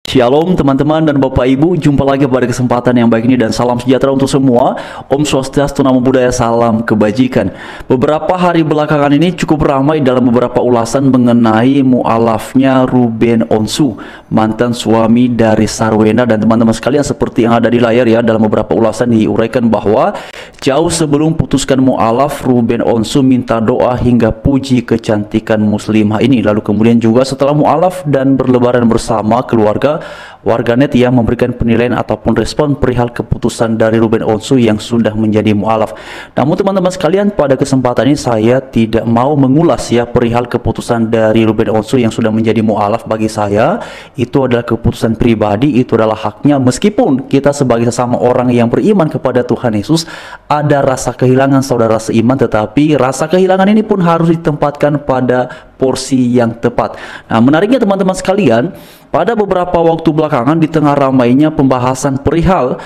Shalom teman-teman dan Bapak Ibu, jumpa lagi pada kesempatan yang baik ini dan salam sejahtera untuk semua. Om Swastiastu, Namo Buddhaya, salam kebajikan. Beberapa hari belakangan ini cukup ramai dalam beberapa ulasan mengenai mualafnya Ruben Onsu, mantan suami dari Sarwenda. Dan teman-teman sekalian, seperti yang ada di layar ya, dalam beberapa ulasan diuraikan bahwa jauh sebelum putuskan mualaf, Ruben Onsu minta doa hingga puji kecantikan muslimah ini. Lalu kemudian juga setelah mualaf dan berlebaran bersama keluarga, warganet yang memberikan penilaian ataupun respon perihal keputusan dari Ruben Onsu yang sudah menjadi mualaf. Namun teman-teman sekalian, pada kesempatan ini saya tidak mau mengulas ya perihal keputusan dari Ruben Onsu yang sudah menjadi mualaf. Bagi saya itu adalah keputusan pribadi, itu adalah haknya. Meskipun kita sebagai sesama orang yang beriman kepada Tuhan Yesus ada rasa kehilangan saudara seiman, tetapi rasa kehilangan ini pun harus ditempatkan pada porsi yang tepat. Nah, menariknya teman-teman sekalian, pada beberapa waktu belakangan di tengah ramainya pembahasan perihal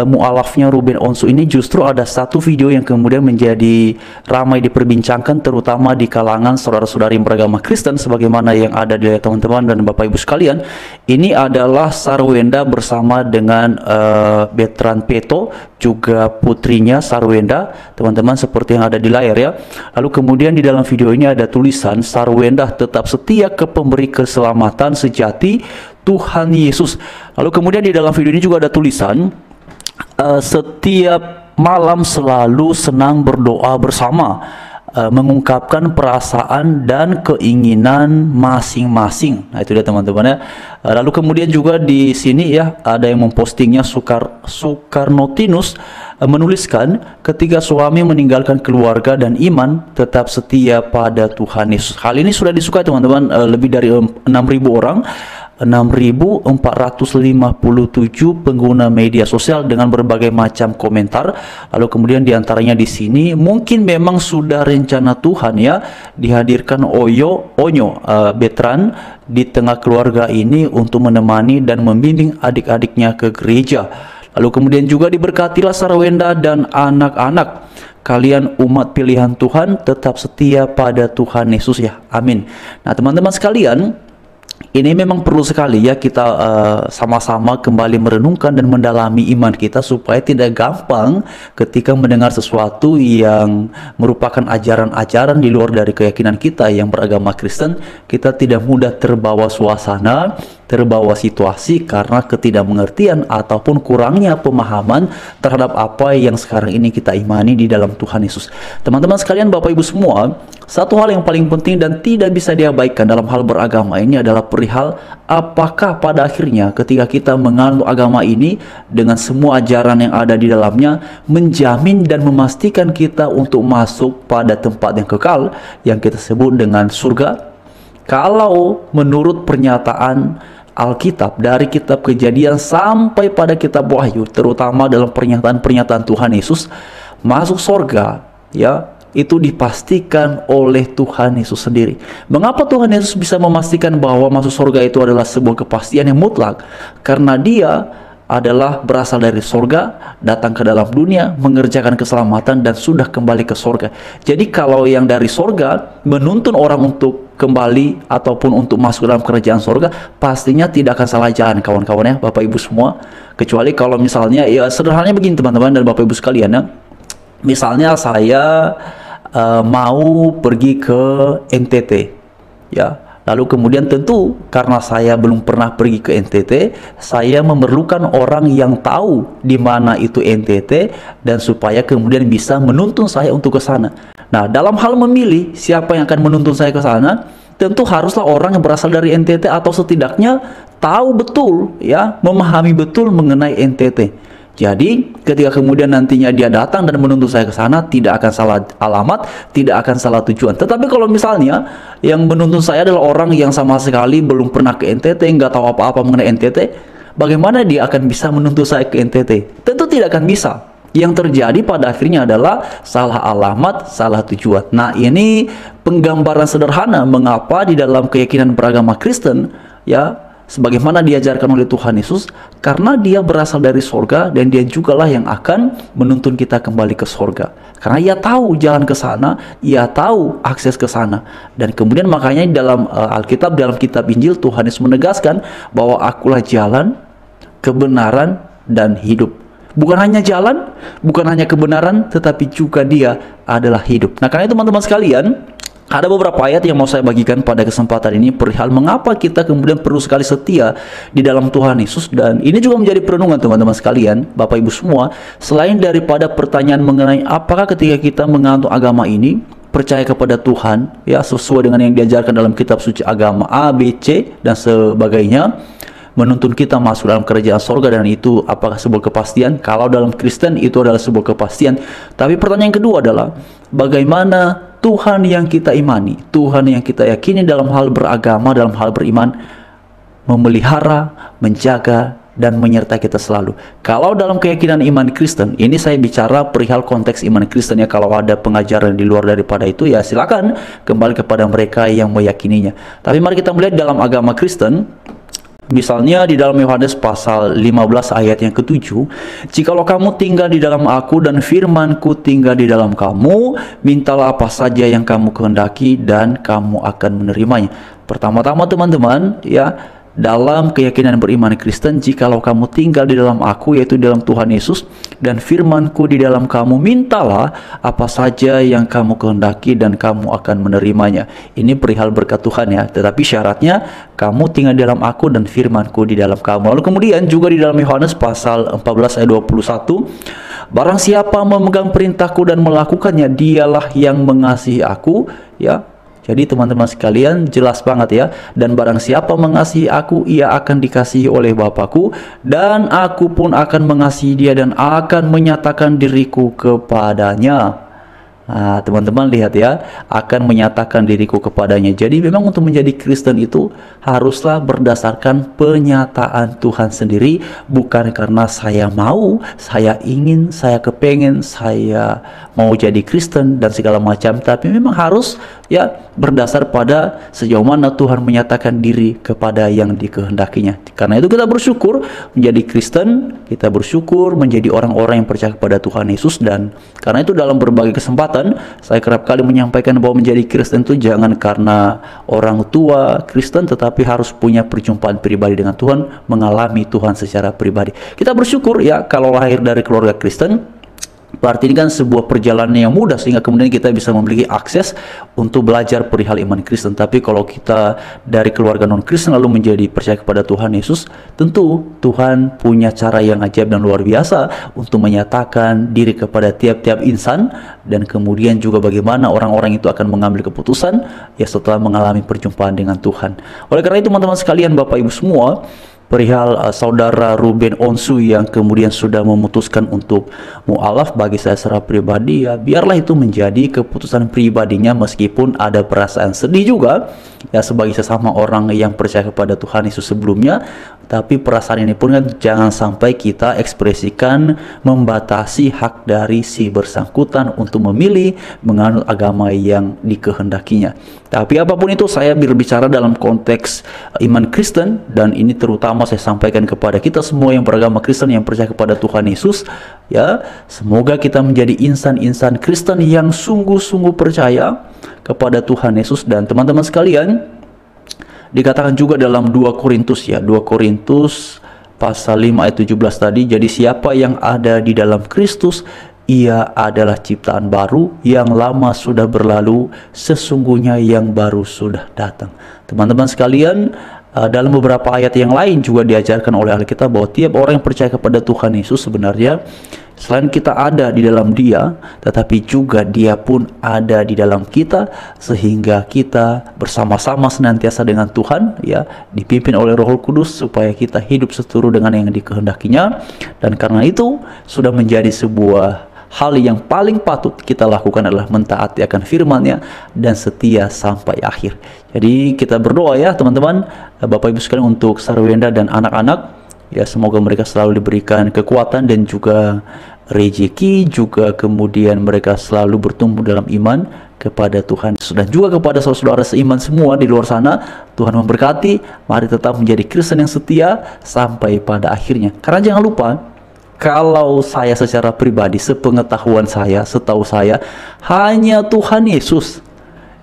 mualafnya Ruben Onsu ini, justru ada satu video yang kemudian menjadi ramai diperbincangkan, terutama di kalangan saudara-saudari beragama Kristen sebagaimana yang ada di teman-teman dan Bapak Ibu sekalian. Ini adalah Sarwenda bersama dengan Betran Peto, juga putrinya Sarwenda, teman-teman, seperti yang ada di layar ya. Lalu kemudian di dalam video ini ada tulisan, Sarwenda tetap setia ke pemberi keselamatan sejati, Tuhan Yesus. Lalu kemudian di dalam video ini juga ada tulisan, setiap malam selalu senang berdoa bersama, mengungkapkan perasaan dan keinginan masing-masing. Nah, itu dia teman-teman ya. Lalu kemudian juga di sini ya ada yang mempostingnya, Soekarnotinus menuliskan, ketika suami meninggalkan keluarga dan iman, tetap setia pada Tuhan Yesus. Hal ini sudah disukai teman-teman lebih dari 6.000 orang, 6.457 pengguna media sosial dengan berbagai macam komentar. Lalu kemudian diantaranya di sini, mungkin memang sudah rencana Tuhan ya dihadirkan Onyo Betran di tengah keluarga ini untuk menemani dan membimbing adik-adiknya ke gereja. Lalu kemudian juga diberkatilah Sarwenda dan anak-anak. Kalian umat pilihan Tuhan, tetap setia pada Tuhan Yesus ya. Amin. Nah teman-teman sekalian, ini memang perlu sekali ya kita sama-sama kembali merenungkan dan mendalami iman kita supaya tidak gampang ketika mendengar sesuatu yang merupakan ajaran-ajaran di luar dari keyakinan kita yang beragama Kristen. Kita tidak mudah terbawa suasana, terbawa situasi karena ketidakmengertian ataupun kurangnya pemahaman terhadap apa yang sekarang ini kita imani di dalam Tuhan Yesus. Teman-teman sekalian, Bapak Ibu semua, satu hal yang paling penting dan tidak bisa diabaikan dalam hal beragama ini adalah perihal apakah pada akhirnya ketika kita menganut agama ini dengan semua ajaran yang ada di dalamnya menjamin dan memastikan kita untuk masuk pada tempat yang kekal yang kita sebut dengan surga. Kalau menurut pernyataan Alkitab dari kitab Kejadian sampai pada kitab Wahyu, terutama dalam pernyataan-pernyataan Tuhan Yesus, masuk surga ya itu dipastikan oleh Tuhan Yesus sendiri. Mengapa Tuhan Yesus bisa memastikan bahwa masuk surga itu adalah sebuah kepastian yang mutlak? Karena dia adalah berasal dari surga, datang ke dalam dunia, mengerjakan keselamatan dan sudah kembali ke surga. Jadi kalau yang dari surga menuntun orang untuk kembali ataupun untuk masuk dalam kerajaan surga, pastinya tidak akan salah jalan kawan-kawan ya, Bapak Ibu semua. Kecuali kalau misalnya ya sederhananya begini teman-teman dan Bapak Ibu sekalian ya. Misalnya saya mau pergi ke NTT ya, lalu kemudian tentu karena saya belum pernah pergi ke NTT, saya memerlukan orang yang tahu di mana itu NTT dan supaya kemudian bisa menuntun saya untuk ke sana. Nah, dalam hal memilih siapa yang akan menuntun saya ke sana, tentu haruslah orang yang berasal dari NTT atau setidaknya tahu betul ya, memahami betul mengenai NTT. Jadi ketika kemudian nantinya dia datang dan menuntun saya ke sana, tidak akan salah alamat, tidak akan salah tujuan. Tetapi kalau misalnya yang menuntun saya adalah orang yang sama sekali belum pernah ke NTT, nggak tahu apa-apa mengenai NTT, bagaimana dia akan bisa menuntun saya ke NTT? Tentu tidak akan bisa. Yang terjadi pada akhirnya adalah salah alamat, salah tujuan. Nah, ini penggambaran sederhana mengapa di dalam keyakinan beragama Kristen ya sebagaimana diajarkan oleh Tuhan Yesus, karena dia berasal dari sorga dan dia jugalah yang akan menuntun kita kembali ke sorga. Karena ia tahu jalan ke sana, ia tahu akses ke sana. Dan kemudian makanya dalam Alkitab, dalam kitab Injil, Tuhan Yesus menegaskan bahwa akulah jalan, kebenaran, dan hidup. Bukan hanya jalan, bukan hanya kebenaran, tetapi juga dia adalah hidup. Nah, karena itu teman-teman sekalian, ada beberapa ayat yang mau saya bagikan pada kesempatan ini perihal mengapa kita kemudian perlu sekali setia di dalam Tuhan Yesus. Dan ini juga menjadi perenungan teman-teman sekalian, Bapak Ibu semua. Selain daripada pertanyaan mengenai apakah ketika kita menganut agama ini percaya kepada Tuhan, ya sesuai dengan yang diajarkan dalam kitab suci agama A, B, C, dan sebagainya, menuntun kita masuk dalam kerajaan sorga, dan itu apakah sebuah kepastian? Kalau dalam Kristen itu adalah sebuah kepastian. Tapi pertanyaan kedua adalah bagaimana Tuhan yang kita imani, Tuhan yang kita yakini dalam hal beragama, dalam hal beriman, memelihara, menjaga, dan menyertai kita selalu. Kalau dalam keyakinan iman Kristen, ini saya bicara perihal konteks iman Kristen ya. Kalau ada pengajaran di luar daripada itu, ya silakan kembali kepada mereka yang meyakininya. Tapi mari kita melihat dalam agama Kristen. Misalnya di dalam Yohanes pasal 15 ayat yang ke-7, jikalau kamu tinggal di dalam aku dan firmanku tinggal di dalam kamu, mintalah apa saja yang kamu kehendaki dan kamu akan menerimanya. Pertama-tama teman-teman, ya, dalam keyakinan beriman Kristen, jikalau kamu tinggal di dalam aku, yaitu dalam Tuhan Yesus, dan firmanku di dalam kamu, mintalah apa saja yang kamu kehendaki dan kamu akan menerimanya. Ini perihal berkat Tuhan ya, tetapi syaratnya kamu tinggal di dalam aku dan firmanku di dalam kamu. Lalu kemudian juga di dalam Yohanes pasal 14 ayat 21, barang siapa memegang perintahku dan melakukannya, dialah yang mengasihi aku, ya. Jadi teman-teman sekalian, jelas banget ya. Dan barang siapa mengasihi aku, ia akan dikasihi oleh Bapakku, dan aku pun akan mengasihi dia dan akan menyatakan diriku kepadanya. Nah, teman-teman lihat ya, akan menyatakan diriku kepadanya. Jadi memang untuk menjadi Kristen itu haruslah berdasarkan penyataan Tuhan sendiri, bukan karena saya mau, saya ingin, saya kepengen, saya mau jadi Kristen dan segala macam, tapi memang harus ya berdasar pada sejauh mana Tuhan menyatakan diri kepada yang dikehendakinya. Karena itu kita bersyukur menjadi Kristen, kita bersyukur menjadi orang-orang yang percaya kepada Tuhan Yesus. Dan karena itu dalam berbagai kesempatan saya kerap kali menyampaikan bahwa menjadi Kristen itu jangan karena orang tua Kristen, tetapi harus punya perjumpaan pribadi dengan Tuhan, mengalami Tuhan secara pribadi. Kita bersyukur ya kalau lahir dari keluarga Kristen. Berarti ini kan sebuah perjalanan yang mudah sehingga kemudian kita bisa memiliki akses untuk belajar perihal iman Kristen. Tapi kalau kita dari keluarga non-Kristen lalu menjadi percaya kepada Tuhan Yesus, tentu Tuhan punya cara yang ajaib dan luar biasa untuk menyatakan diri kepada tiap-tiap insan, dan kemudian juga bagaimana orang-orang itu akan mengambil keputusan ya setelah mengalami perjumpaan dengan Tuhan. Oleh karena itu teman-teman sekalian, Bapak Ibu semua, perihal saudara Ruben Onsu yang kemudian sudah memutuskan untuk mu'alaf, bagi saya secara pribadi ya biarlah itu menjadi keputusan pribadinya, meskipun ada perasaan sedih juga ya sebagai sesama orang yang percaya kepada Tuhan Yesus sebelumnya. Tapi perasaan ini pun kan jangan sampai kita ekspresikan membatasi hak dari si bersangkutan untuk memilih menganut agama yang dikehendakinya. Tapi apapun itu, saya berbicara dalam konteks iman Kristen, dan ini terutama saya sampaikan kepada kita semua yang beragama Kristen, yang percaya kepada Tuhan Yesus ya. Semoga kita menjadi insan-insan Kristen yang sungguh-sungguh percaya kepada Tuhan Yesus. Dan teman-teman sekalian, dikatakan juga dalam 2 Korintus ya, 2 Korintus pasal 5 ayat 17 tadi, jadi siapa yang ada di dalam Kristus, ia adalah ciptaan baru, yang lama sudah berlalu, sesungguhnya yang baru sudah datang. Teman-teman sekalian, dalam beberapa ayat yang lain juga diajarkan oleh Alkitab bahwa tiap orang yang percaya kepada Tuhan Yesus sebenarnya selain kita ada di dalam Dia, tetapi juga Dia pun ada di dalam kita, sehingga kita bersama-sama senantiasa dengan Tuhan ya, dipimpin oleh Roh Kudus supaya kita hidup seturut dengan yang dikehendakinya. Dan karena itu sudah menjadi sebuah hal yang paling patut kita lakukan adalah mentaati akan firman-Nya dan setia sampai akhir. Jadi kita berdoa ya teman-teman, Bapak Ibu sekalian, untuk Sarwenda dan anak-anak ya, semoga mereka selalu diberikan kekuatan dan juga rezeki, juga kemudian mereka selalu bertumbuh dalam iman kepada Tuhan Yesus. Dan juga kepada saudara-saudara seiman semua di luar sana, Tuhan memberkati. Mari tetap menjadi Kristen yang setia sampai pada akhirnya. Karena jangan lupa, kalau saya secara pribadi, sepengetahuan saya, setahu saya, hanya Tuhan Yesus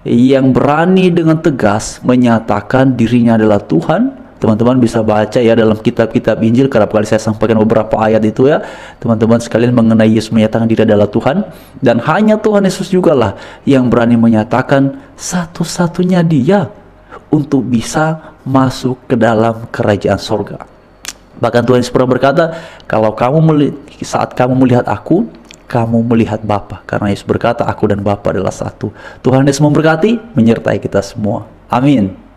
yang berani dengan tegas menyatakan dirinya adalah Tuhan. Teman-teman bisa baca ya dalam kitab-kitab Injil, kerap kali saya sampaikan beberapa ayat itu ya, teman-teman sekalian, mengenai Yesus menyatakan diri adalah Tuhan. Dan hanya Tuhan Yesus juga lah yang berani menyatakan satu-satunya Dia untuk bisa masuk ke dalam kerajaan sorga. Bahkan Tuhan Yesus pernah berkata, kalau saat kamu melihat aku, kamu melihat Bapa. Karena Yesus berkata, aku dan Bapa adalah satu. Tuhan Yesus memberkati, menyertai kita semua. Amin.